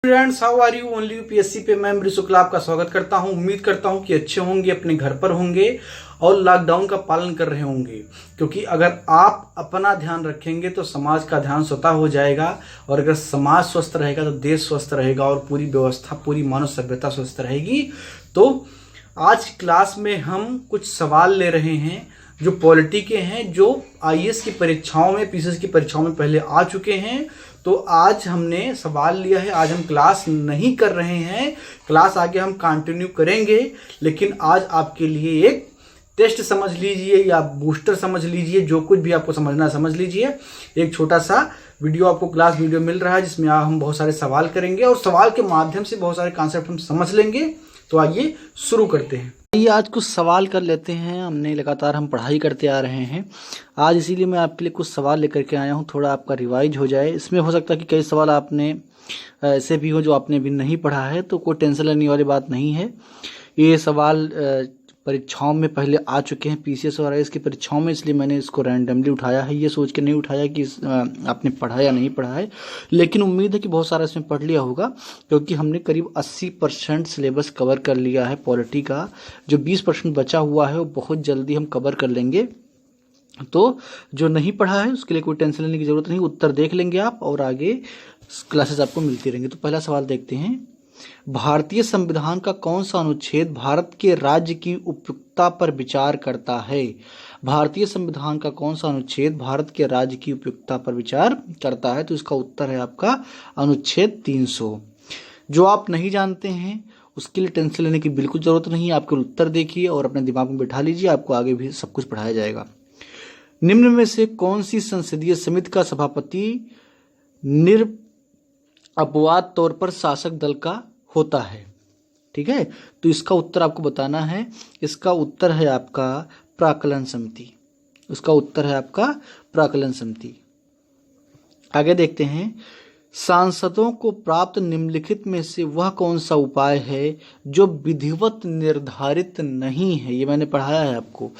Friends, how are you? Only UPSC पे मैं अमृत शुक्ला आपका स्वागत करता हूं। उम्मीद करता हूं कि अच्छे होंगे, अपने घर पर होंगे और लॉकडाउन का पालन कर रहे होंगे, क्योंकि अगर आप अपना ध्यान रखेंगे तो समाज का ध्यान स्वतः हो जाएगा, और अगर समाज स्वस्थ रहेगा तो देश स्वस्थ रहेगा और पूरी व्यवस्था, पूरी मानव सभ्यता स्वस्थ रहेगी। तो आज की क्लास में हम कुछ सवाल ले रहे हैं जो पॉलिटी के हैं, जो आईएएस की परीक्षाओं में, पीसीएस की परीक्षाओं में पहले आ चुके हैं। तो आज हमने सवाल लिया है, आज हम क्लास नहीं कर रहे हैं, क्लास आगे हम कंटिन्यू करेंगे, लेकिन आज आपके लिए एक टेस्ट समझ लीजिए या बूस्टर समझ लीजिए, जो कुछ भी आपको समझना समझ लीजिए। एक छोटा सा वीडियो आपको क्लास वीडियो मिल रहा है जिसमें हम बहुत सारे सवाल करेंगे और सवाल के माध्यम से बहुत सारे कॉन्सेप्ट हम समझ लेंगे। तो आइए शुरू करते हैं। आइए आज कुछ सवाल कर लेते हैं। हमने लगातार हम पढ़ाई करते आ रहे हैं, आज इसीलिए मैं आपके लिए कुछ सवाल लेकर के आया हूं, थोड़ा आपका रिवाइज हो जाए। इसमें हो सकता है कि कई सवाल आपने ऐसे भी हो जो आपने भी नहीं पढ़ा है, तो कोई टेंशन लेने वाली बात नहीं है। ये सवाल परीक्षाओं में पहले आ चुके हैं, पीसीएस और आईएएस की परीक्षाओं में, इसलिए मैंने इसको रैंडमली उठाया है। ये सोच के नहीं उठाया कि आपने पढ़ा या नहीं पढ़ा है, लेकिन उम्मीद है कि बहुत सारा इसमें पढ़ लिया होगा, क्योंकि हमने करीब 80% सिलेबस कवर कर लिया है पॉलिटी का। जो 20% बचा हुआ है वो बहुत जल्दी हम कवर कर लेंगे। तो जो नहीं पढ़ा है उसके लिए कोई टेंशन लेने की जरूरत नहीं, उत्तर देख लेंगे आप और आगे क्लासेस आपको मिलती रहेंगी। तो पहला सवाल देखते हैं, भारतीय संविधान का कौन सा अनुच्छेद भारत के राज्य की उपयुक्तता पर विचार करता है? भारतीय संविधान का कौन सा अनुच्छेद भारत के राज्य की उपयुक्तता पर विचार करता है? तो इसका उत्तर है आपका अनुच्छेद 300। जो आप नहीं जानते हैं उसके लिए टेंशन लेने की बिल्कुल जरूरत नहीं है, आपके उत्तर देखिए और अपने दिमाग में बिठा लीजिए, आपको आगे भी सब कुछ पढ़ाया जाएगा। निम्न में से कौन सी संसदीय समिति का सभापति अपवाद तौर पर शासक दल का होता है? ठीक है, तो इसका उत्तर आपको बताना है। इसका उत्तर है आपका प्राक्कलन समिति। इसका उत्तर है आपका प्राक्कलन समिति। आगे देखते हैं, सांसदों को प्राप्त निम्नलिखित में से वह कौन सा उपाय है जो विधिवत निर्धारित नहीं है? ये मैंने पढ़ाया है आपको।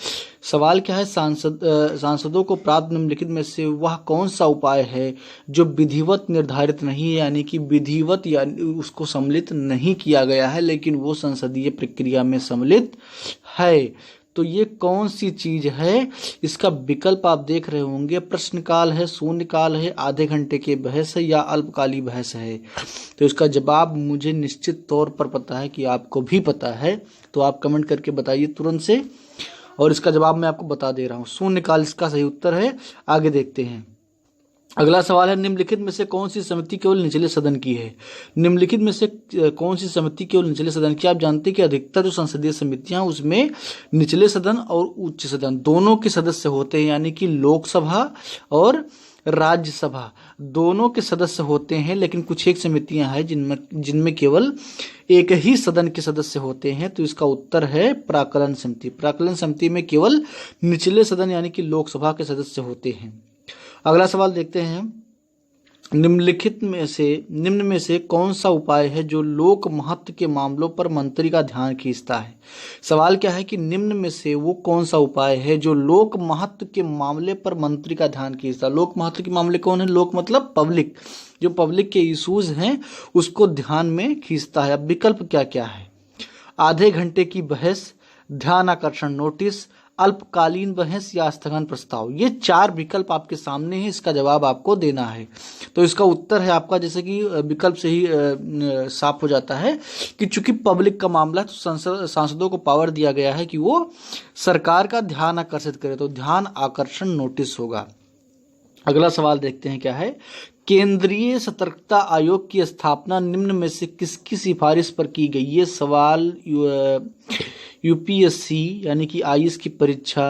सवाल क्या है, सांसदों को प्राप्त निम्नलिखित में से वह कौन सा उपाय है जो विधिवत निर्धारित नहीं है, यानी कि विधिवत यानी उसको सम्मिलित नहीं किया गया है, लेकिन वो संसदीय प्रक्रिया में सम्मिलित है। तो ये कौन सी चीज है? इसका विकल्प आप देख रहे होंगे, प्रश्नकाल है, शून्यकाल है, आधे घंटे की बहस है या अल्पकालीन बहस है। तो इसका जवाब मुझे निश्चित तौर पर पता है कि आपको भी पता है, तो आप कमेंट करके बताइए तुरंत से, और इसका जवाब मैं आपको बता दे रहा हूँ, शून्यकाल इसका सही उत्तर है। आगे देखते हैं, अगला सवाल है, निम्नलिखित में से कौन सी समिति केवल निचले सदन की है? निम्नलिखित में से कौन सी समिति केवल निचले सदन की? आप जानते हैं कि अधिकतर जो संसदीय समितियां उसमें निचले सदन और उच्च सदन दोनों के सदस्य होते हैं, यानी कि लोकसभा और राज्यसभा दोनों के सदस्य होते हैं। लेकिन कुछ एक समितियां हैं जिनमें केवल एक ही सदन के सदस्य होते हैं। तो इसका उत्तर है प्राक्कलन समिति। प्राक्कलन समिति में केवल निचले सदन यानी कि लोकसभा के सदस्य होते हैं। अगला सवाल देखते हैं, निम्न में से कौन सा उपाय है जो लोक महत्व के मामलों पर मंत्री का ध्यान खींचता है? सवाल क्या है कि निम्न में से वो कौन सा उपाय है जो लोक महत्व के मामले पर मंत्री का ध्यान खींचता है? लोक महत्व के मामले कौन है? लोक मतलब पब्लिक, जो पब्लिक के इश्यूज हैं उसको ध्यान में खींचता है। अब विकल्प क्या क्या है? आधे घंटे की बहस, ध्यान आकर्षण नोटिस, अल्पकालीन बहस या स्थगन प्रस्ताव। ये 4 विकल्प आपके सामने हैं, इसका जवाब आपको देना है। तो इसका उत्तर है आपका, जैसे कि विकल्प से ही साफ हो जाता है कि चूंकि पब्लिक का मामला है तो सांसदों को पावर दिया गया है कि वो सरकार का ध्यान आकर्षित करे, तो ध्यान आकर्षण नोटिस होगा। अगला सवाल देखते हैं क्या है, केंद्रीय सतर्कता आयोग की स्थापना निम्न में से किसकी सिफारिश पर की गई? ये सवाल यूपीएससी यानी कि आईएएस की परीक्षा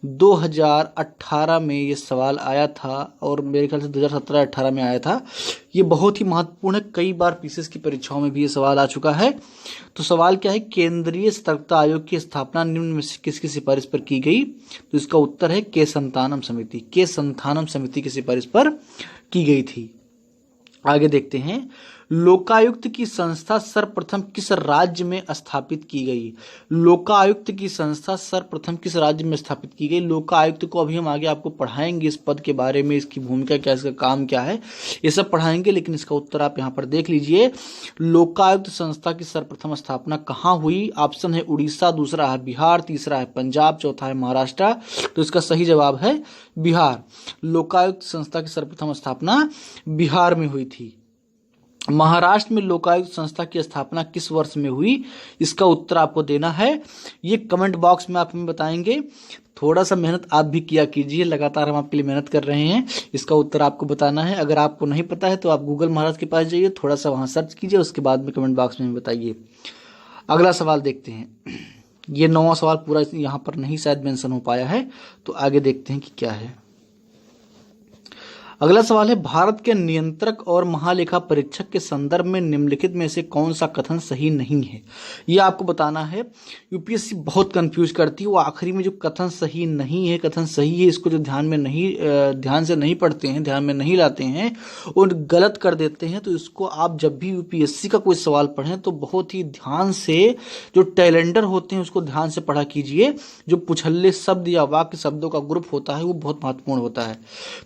2018 में ये सवाल आया था, और मेरे ख्याल से 2017-18 में आया था। ये बहुत ही महत्वपूर्ण है, कई बार पीसीएस की परीक्षाओं में भी ये सवाल आ चुका है। तो सवाल क्या है, केंद्रीय सतर्कता आयोग की स्थापना निम्न में से किसकी सिफारिश पर की गई? तो इसका उत्तर है के संथानम समिति। के संथानम समिति की सिफारिश पर की गई थी। आगे देखते हैं, लोकायुक्त की संस्था सर्वप्रथम किस राज्य में स्थापित की गई? लोकायुक्त की संस्था सर्वप्रथम किस राज्य में स्थापित की गई? लोकायुक्त को अभी हम आगे आपको पढ़ाएंगे, इस पद के बारे में, इसकी भूमिका क्या, इसका काम क्या है, ये सब पढ़ाएंगे। लेकिन इसका उत्तर आप यहाँ पर देख लीजिए। लोकायुक्त संस्था की सर्वप्रथम स्थापना कहाँ हुई? ऑप्शन है उड़ीसा, दूसरा है बिहार, तीसरा है पंजाब, चौथा है महाराष्ट्र। तो इसका सही जवाब है बिहार। लोकायुक्त संस्था की सर्वप्रथम स्थापना बिहार में हुई थी। महाराष्ट्र में लोकायुक्त संस्था की स्थापना किस वर्ष में हुई? इसका उत्तर आपको देना है, ये कमेंट बॉक्स में आप हमें बताएंगे। थोड़ा सा मेहनत आप भी किया कीजिए, लगातार हम आपके लिए मेहनत कर रहे हैं। इसका उत्तर आपको बताना है। अगर आपको नहीं पता है तो आप गूगल महाराज के पास जाइए, थोड़ा सा वहां सर्च कीजिए, उसके बाद में कमेंट बॉक्स में बताइए। अगला सवाल देखते हैं। ये 9वां सवाल पूरा यहाँ पर नहीं शायद मेंशन हो पाया है, तो आगे देखते हैं कि क्या है। अगला सवाल है, भारत के नियंत्रक और महालेखा परीक्षक के संदर्भ में निम्नलिखित में से कौन सा कथन सही नहीं है? ये आपको बताना है। यूपीएससी बहुत कंफ्यूज करती है, वो आखिरी में जो कथन सही नहीं है, कथन सही है, इसको जो ध्यान से नहीं पढ़ते हैं, ध्यान में नहीं लाते हैं और गलत कर देते हैं। तो इसको आप जब भी यूपीएससी का कोई सवाल पढ़ें तो बहुत ही ध्यान से, जो टैलेंडर होते हैं उसको ध्यान से पढ़ा कीजिए। जो पुछल्ले शब्द या वाक्य शब्दों का ग्रुप होता है वो बहुत महत्वपूर्ण होता है।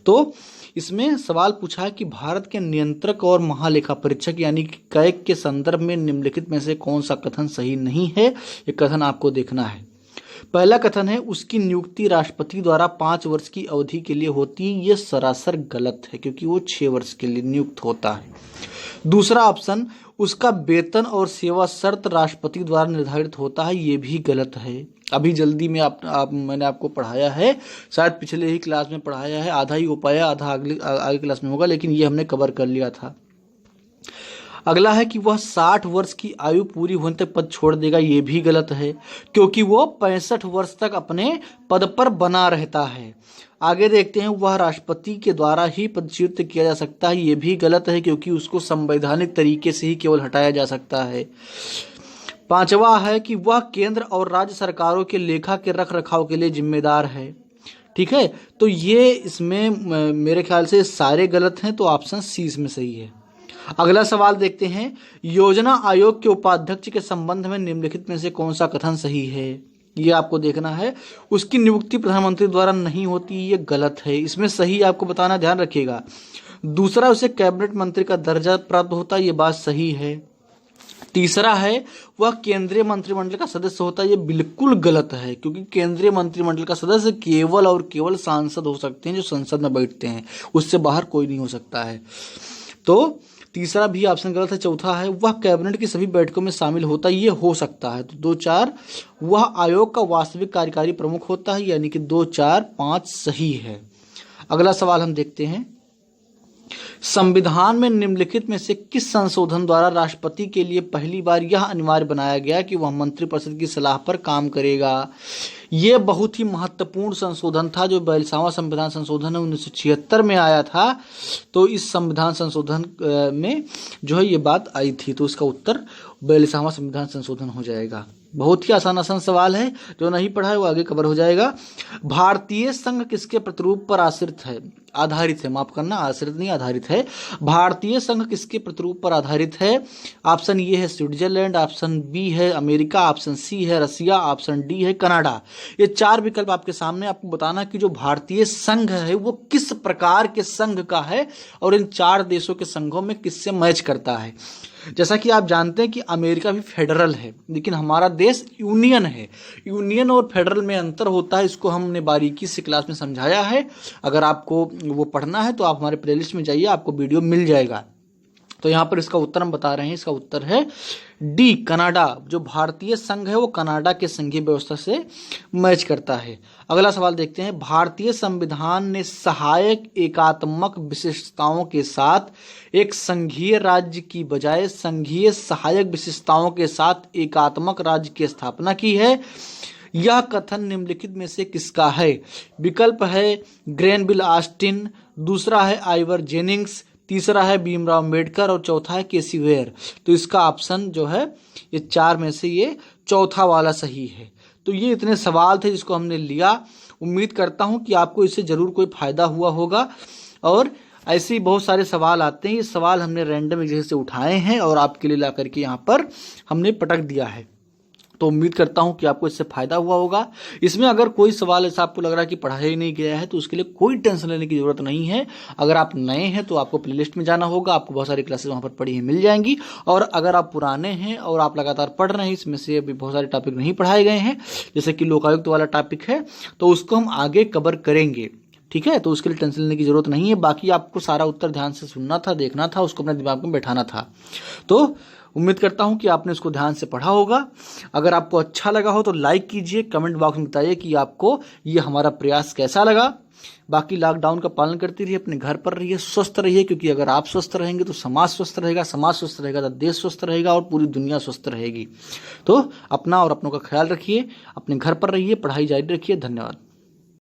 तो इसमें सवाल पूछा है कि भारत के नियंत्रक और महालेखा परीक्षक यानी कि कैग के संदर्भ में निम्नलिखित में से कौन सा कथन सही नहीं है? ये कथन आपको देखना है। पहला कथन है, उसकी नियुक्ति राष्ट्रपति द्वारा 5 वर्ष की अवधि के लिए होती है। ये सरासर गलत है क्योंकि वो 6 वर्ष के लिए नियुक्त होता है। दूसरा ऑप्शन, उसका वेतन और सेवा शर्त राष्ट्रपति द्वारा निर्धारित होता है। ये भी गलत है। अभी जल्दी में मैंने आपको पढ़ाया है, शायद पिछले ही क्लास में पढ़ाया है, आधा ही हो पाया, आधा आगे क्लास में होगा, लेकिन ये हमने कवर कर लिया था। अगला है कि वह 60 वर्ष की आयु पूरी होने तक पद छोड़ देगा। ये भी गलत है क्योंकि वो 65 वर्ष तक अपने पद पर बना रहता है। आगे देखते हैं, वह राष्ट्रपति के द्वारा ही पदच्युत किया जा सकता है। ये भी गलत है क्योंकि उसको संवैधानिक तरीके से ही केवल हटाया जा सकता है। पांचवा है कि वह केंद्र और राज्य सरकारों के लेखा के रख रखाव के लिए जिम्मेदार है। ठीक है, तो ये इसमें मेरे ख्याल से सारे गलत हैं, तो ऑप्शन सी इसमें सही है। अगला सवाल देखते हैं, योजना आयोग के उपाध्यक्ष के संबंध में निम्नलिखित में से कौन सा कथन सही है? ये आपको देखना है। उसकी नियुक्ति प्रधानमंत्री द्वारा नहीं होती, ये गलत है। इसमें सही आपको बताना, ध्यान रखिएगा। दूसरा, उसे कैबिनेट मंत्री का दर्जा प्राप्त होता है, ये बात सही है। तीसरा है, वह केंद्रीय मंत्रिमंडल का सदस्य होता है। ये बिल्कुल गलत है क्योंकि केंद्रीय मंत्रिमंडल का सदस्य केवल और केवल सांसद हो सकते हैं जो संसद में बैठते हैं, उससे बाहर कोई नहीं हो सकता है। तो तीसरा भी ऑप्शन गलत है। चौथा है, वह कैबिनेट की सभी बैठकों में शामिल होता है। ये हो सकता है। तो 2, 4, वह आयोग का वास्तविक कार्यकारी प्रमुख होता है, यानी कि 2, 4, 5 सही है। अगला सवाल हम देखते हैं, संविधान में निम्नलिखित में से किस संशोधन द्वारा राष्ट्रपति के लिए पहली बार यह अनिवार्य बनाया गया कि वह मंत्रिपरिषद की सलाह पर काम करेगा? यह बहुत ही महत्वपूर्ण संशोधन था जो 42वां संविधान संशोधन 1976 में आया था। तो इस संविधान संशोधन में जो है ये बात आई थी, तो इसका उत्तर 42वां संविधान संशोधन हो जाएगा। बहुत ही आसान सवाल है, जो नहीं पढ़ा है वो आगे कवर हो जाएगा। भारतीय संघ किसके प्रतिरूप पर आधारित है? माफ करना, आश्रित नहीं, आधारित है। भारतीय संघ किसके प्रतिरूप पर आधारित है? ऑप्शन ए है स्विट्जरलैंड, ऑप्शन बी है अमेरिका, ऑप्शन सी है रसिया, ऑप्शन डी है कनाडा। ये 4 विकल्प आपके सामने। आपको बताना कि जो भारतीय संघ है वो किस प्रकार के संघ का है और इन 4 देशों के संघों में किससे मैच करता है। जैसा कि आप जानते हैं कि अमेरिका भी फेडरल है, लेकिन हमारा देश यूनियन है। यूनियन और फेडरल में अंतर होता है, इसको हमने बारीकी से क्लास में समझाया है। अगर आपको वो पढ़ना है तो आप हमारे प्लेलिस्ट में जाइए, आपको वीडियो मिल जाएगा। तो यहाँ पर इसका उत्तर हम बता रहे हैं, इसका उत्तर है डी, कनाडा। जो भारतीय संघ है वो कनाडा के संघीय व्यवस्था से मैच करता है। अगला सवाल देखते हैं, भारतीय संविधान ने सहायक एकात्मक विशेषताओं के साथ एक संघीय राज्य की बजाय संघीय सहायक विशेषताओं के साथ एकात्मक राज्य की स्थापना की है। यह कथन निम्नलिखित में से किसका है? विकल्प है ग्रेनविल ऑस्टिन, दूसरा है आइवर जेनिंग्स, तीसरा है भीमराव अम्बेडकर और चौथा है केसी वेयर। तो इसका ऑप्शन जो है ये 4 में से ये चौथा वाला सही है। तो ये इतने सवाल थे जिसको हमने लिया। उम्मीद करता हूं कि आपको इससे जरूर कोई फायदा हुआ होगा और ऐसे ही बहुत सारे सवाल आते हैं। ये सवाल हमने रैंडम एक जगह से उठाए हैं और आपके लिए ला करके यहाँ पर हमने पटक दिया है। तो उम्मीद करता हूं कि आपको इससे फायदा हुआ होगा। इसमें अगर कोई सवाल ऐसा आपको लग रहा है कि पढ़ाया ही नहीं गया है तो उसके लिए कोई टेंशन लेने की जरूरत नहीं है। अगर आप नए हैं तो आपको प्लेलिस्ट में जाना होगा, आपको बहुत सारी क्लासेस वहां पर पढ़ी हुई मिल जाएंगी। और अगर आप पुराने हैं और आप लगातार पढ़ रहे हैं, इसमें से अभी बहुत सारे टॉपिक नहीं पढ़ाए गए हैं, जैसे कि लोकायुक्त वाला टॉपिक है, तो उसको हम आगे कवर करेंगे। ठीक है, तो उसके लिए टेंशन लेने की जरूरत नहीं है। बाकी आपको सारा उत्तर ध्यान से सुनना था, देखना था, उसको अपने दिमाग में बैठाना था। तो उम्मीद करता हूं कि आपने उसको ध्यान से पढ़ा होगा। अगर आपको अच्छा लगा हो तो लाइक कीजिए, कमेंट बॉक्स में बताइए कि आपको ये हमारा प्रयास कैसा लगा। बाकी लॉकडाउन का पालन करते रहिए, अपने घर पर रहिए, स्वस्थ रहिए, क्योंकि अगर आप स्वस्थ रहेंगे तो समाज स्वस्थ रहेगा, समाज स्वस्थ रहेगा तो देश स्वस्थ रहेगा और पूरी दुनिया स्वस्थ रहेगी। तो अपना और अपनों का ख्याल रखिए, अपने घर पर रहिए, पढ़ाई जारी रखिए। धन्यवाद।